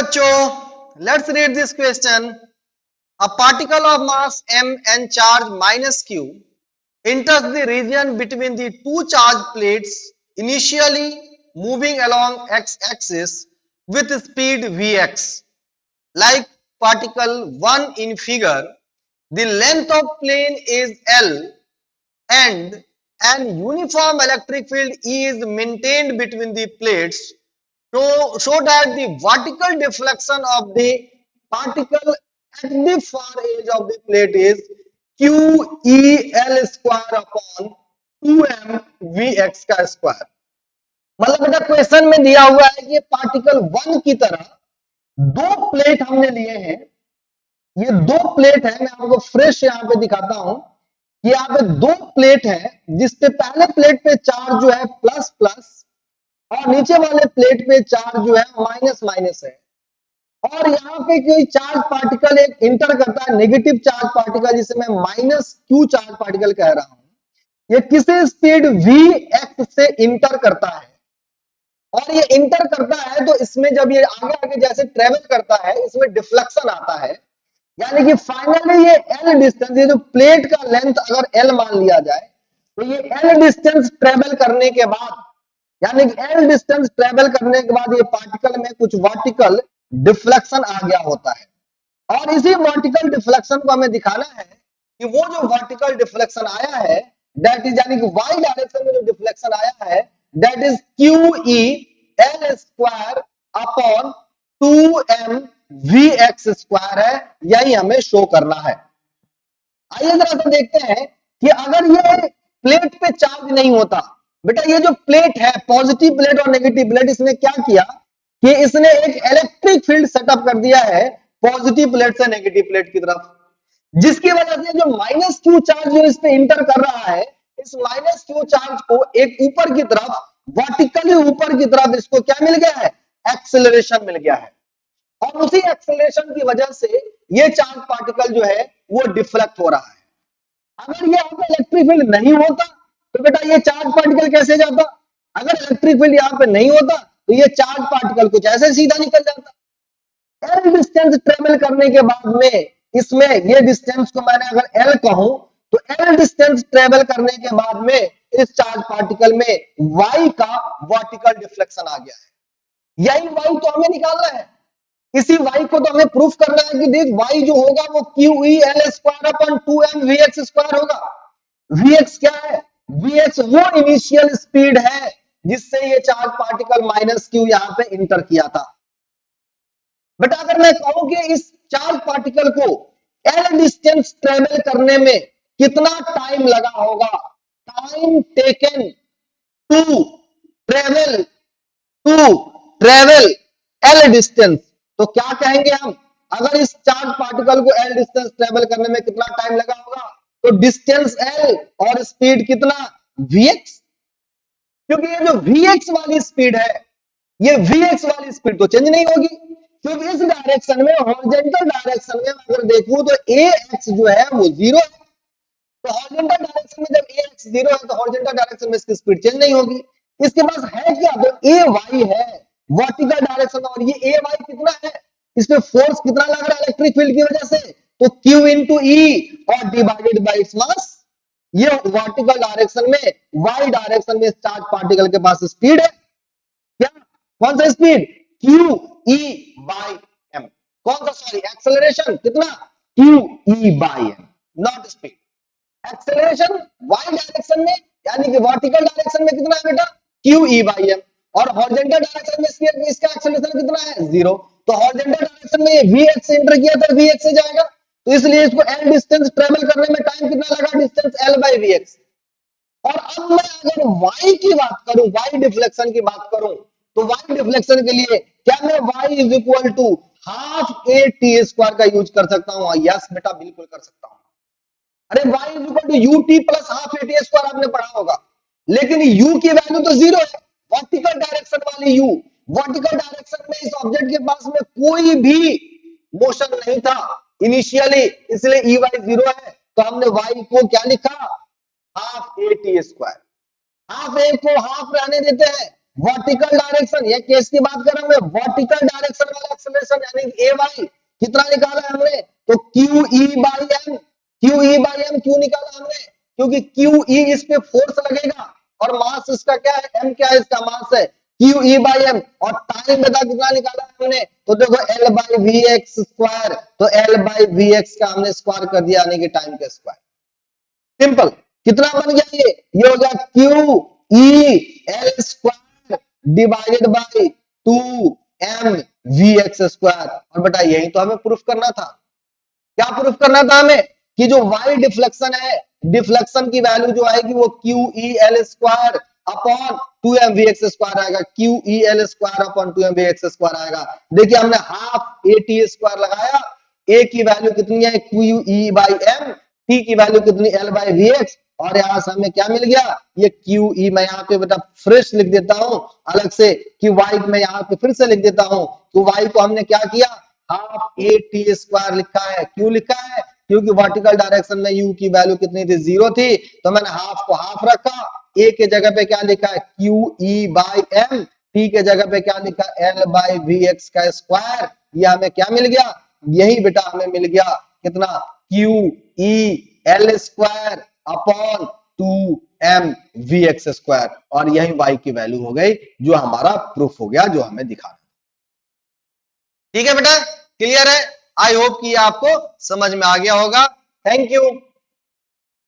बच्चों, let's read this question. A particle of mass m and charge minus q enters the region between the two charged plates, initially moving along x-axis with speed vx. Like particle 1 in figure, the length of plane is L and an uniform electric field E is maintained between the plates so that the vertical deflection of the particle at the far edge of the plate is QEL square upon 2m Vx का square. मतलब बेटा question में दिया हुआ है कि particle 1 की तरह दो प्लेट हमने लिए हैं। ये दो प्लेट है, मैं आपको फ्रेश यहां पे दिखाता हूं कि यहाँ पे दो प्लेट है, जिसपे पहले प्लेट पे चार्ज जो है प्लस प्लस और नीचे वाले प्लेट पे चार्ज जो है माइनस माइनस है। और यहाँ पे कोई चार्ज पार्टिकल एक इंटर करता है, नेगेटिव चार्ज पार्टिकल, जिसे मैं माइनस क्यू चार्ज पार्टिकल कह रहा हूं। ये किसी स्पीड वी एक्स से इंटर करता है और ये इंटर करता है तो इसमें जब ये आगे आगे जैसे ट्रेवल करता है इसमें डिफ्लेक्शन आता है, यानी कि फाइनली ये एल डिस्टेंस, ये जो प्लेट का लेंथ अगर एल मान लिया जाए तो ये एल डिस्टेंस ट्रेवल करने के बाद, यानी कि एल डिस्टेंस ट्रेवल करने के बाद ये पार्टिकल में कुछ वर्टिकल डिफ्लेक्शन आ गया होता है। और इसी वर्टिकल डिफ्लेक्शन को हमें दिखाना है कि वो जो वर्टिकल डिफ्लेक्शन आया है दैट इज, यानी कि वाई डायरेक्शन में जो डिफ्लेक्शन आया है that is Q E L square upon 2m Vx square है, यही हमें शो करना है। आइए जरा सा देखते हैं कि अगर ये प्लेट पे चार्ज नहीं होता, बेटा ये जो प्लेट है पॉजिटिव प्लेट और नेगेटिव प्लेट, इसने क्या किया कि इसने एक इलेक्ट्रिक फील्ड सेटअप कर दिया है पॉजिटिव प्लेट से नेगेटिव प्लेट की तरफ, जिसकी वजह से जो माइनस क्यू चार्ज जो इस पे इंटर कर रहा है, इस माइनस क्यू चार्ज को एक ऊपर की तरफ, वर्टिकली ऊपर की तरफ इसको क्या मिल गया है, एक्सेलरेशन मिल गया है। और उसी एक्सेलरेशन की वजह से ये चार्ज पार्टिकल जो है वो डिफ्लेक्ट हो रहा है। अगर ये यहाँ पे इलेक्ट्रिक फील्ड नहीं होता तो बेटा ये चार्ज पार्टिकल कैसे जाता, अगर इलेक्ट्रिक फील्ड यहाँ पे नहीं होता तो ये चार्ज पार्टिकल कुछ ऐसे सीधा निकल जाता। एल डिस्टेंस ट्रेवल करने के बाद में इसमें ये डिस्टेंस को मैंने अगर एल कहूं तो एल डिस्टेंस ट्रेवल करने के बाद में इस चार्ज पार्टिकल में वाई का वर्टिकल डिफ्लेक्शन आ गया है। यही वाई तो हमें निकालना है, इसी y को तो हमें प्रूफ करना है कि देख y जो होगा वो QEL square upon 2m Vx square होगा। Vx क्या है, Vx वो इनिशियल स्पीड है जिससे ये चार्ज पार्टिकल माइनस q यहां पे इंटर किया था। बट अगर मैं कहूं कि इस चार्ज पार्टिकल को L डिस्टेंस ट्रेवल करने में कितना टाइम लगा होगा, time taken to travel L distance, तो क्या कहेंगे हम, अगर इस चार्ज पार्टिकल को L डिस्टेंस ट्रेवल करने में कितना टाइम लगा होगा, तो डिस्टेंस L और स्पीड कितना Vx, क्योंकि ये जो Vx वाली स्पीड है, ये Vx वाली स्पीड तो चेंज नहीं होगी, क्योंकि इस डायरेक्शन में, हॉरिजॉन्टल डायरेक्शन में अगर देखूं तो Ax जो है वो 0 है, तो हॉरिजॉन्टल डायरेक्शन में जब Ax 0 है तो हॉरिजॉन्टल डायरेक्शन में इसकी स्पीड चेंज नहीं होगी। इसके पास है क्या, तो Ay है वर्टिकल डायरेक्शन, और ये ए वाई कितना है, इसमें फोर्स कितना लग रहा है इलेक्ट्रिक फील्ड की वजह से, तो Q इंटू ई और डिवाइडेड बाई इट्स मास। ये वर्टिकल डायरेक्शन में, वाई डायरेक्शन में चार्ज पार्टिकल के पास स्पीड है क्या, कौन सा speed, Q E by M, कौन सा, सॉरी एक्सेलरेशन कितना, Q E by M, not speed. Acceleration Y direction में यानी कि वर्टिकल डायरेक्शन में कितना है बेटा, Q ई बाई एम, और हॉरिजॉन्टल डायरेक्शन में इसका एक्सेलरेशन कितना है, 0। तो हॉरिजॉन्टल डायरेक्शन में ये Vx से एंटर किया था, Vx से जाएगा, तो इसलिए इसको L डिस्टेंस ट्रेवल करने में टाइम कितना लगा, डिस्टेंस L बाई Vx। और अब मैं अगर y की बात करूं, y डिफ्लेक्शन की बात करूं, तो y डिफ्लेक्शन के लिए क्या मैं y is equal to half a t square का यूज कर सकता हूं, यस बेटा बिल्कुल कर सकता हूं। अरे y is equal to U T plus half A T square आपने पढ़ा होगा, लेकिन u की वैल्यू तो 0 है, वर्टिकल डायरेक्शन वाली u, वर्टिकल डायरेक्शन में इस ऑब्जेक्ट के पास में कोई भी मोशन नहीं था इनिशियली, इसलिए ई वाई 0 है, तो हमने y को क्या लिखा, half A T square. Half A को हाफ रहने देते हैं, वर्टिकल डायरेक्शन, ये केस की बात कर रहे हैं, वर्टिकल डायरेक्शन वाला एक्सेलरेशन यानी ए वाई कितना निकाला है हमने, तो Q E by M, Q E by M क्यों निकाला हमने, क्योंकि क्यू ई इस पे फोर्स लगेगा और मास इसका क्या है, एम क्या है, इसका मास है क्यू ई बाई एम, और टाइम बता कितना निकाला है हमने, तो देखो L by V X square, तो एल बाई वी एक्स का हमने स्क्वायर कर दिया यानी कि टाइम के स्क्वायर, सिंपल। कितना बन गया ये हो गया Q E L square divided by 2m V X square, और बेटा यही तो हमें प्रूफ करना था। क्या प्रूफ करना था हमें, कि जो y डिफ्लेक्शन है, डिफ्लेक्शन की वैल्यू जो आएगी वो Q E L square upon 2m V X square आएगा, Q E L square upon 2m V X square आएगा। देखिए हमने हाफ ए टी स्क्वायर लगाया, a की वैल्यू कितनी है Q E by M, t की वैल्यू कितनी एल बाई वी एक्स, और यहां से हमें क्या मिल गया, ये क्यू ई मैं यहाँ पे बेटा फ्रेश लिख देता हूं अलग से, कि वाई मैं यहाँ पे फिर से लिख देता हूं, तो वाई को हमने क्या किया, हाफ ए टी स्क्वायर लिखा है, क्यों लिखा है, क्योंकि वर्टिकल डायरेक्शन में u की वैल्यू कितनी थी, 0 थी, तो मैंने हाफ को हाफ रखा, a के जगह पे क्या लिखा है Q E by M, t के जगह पे क्या लिखा एल बाई वी एक्स का स्क्वायर, ये हमें क्या मिल गया, यही बेटा हमें मिल गया कितना Q E L square upon 2m V X square, और यही y की वैल्यू हो गई जो हमारा प्रूफ हो गया, जो हमें दिखा। ठीक है बेटा, क्लियर है, आई होप कि आपको समझ में आ गया होगा। Thank you.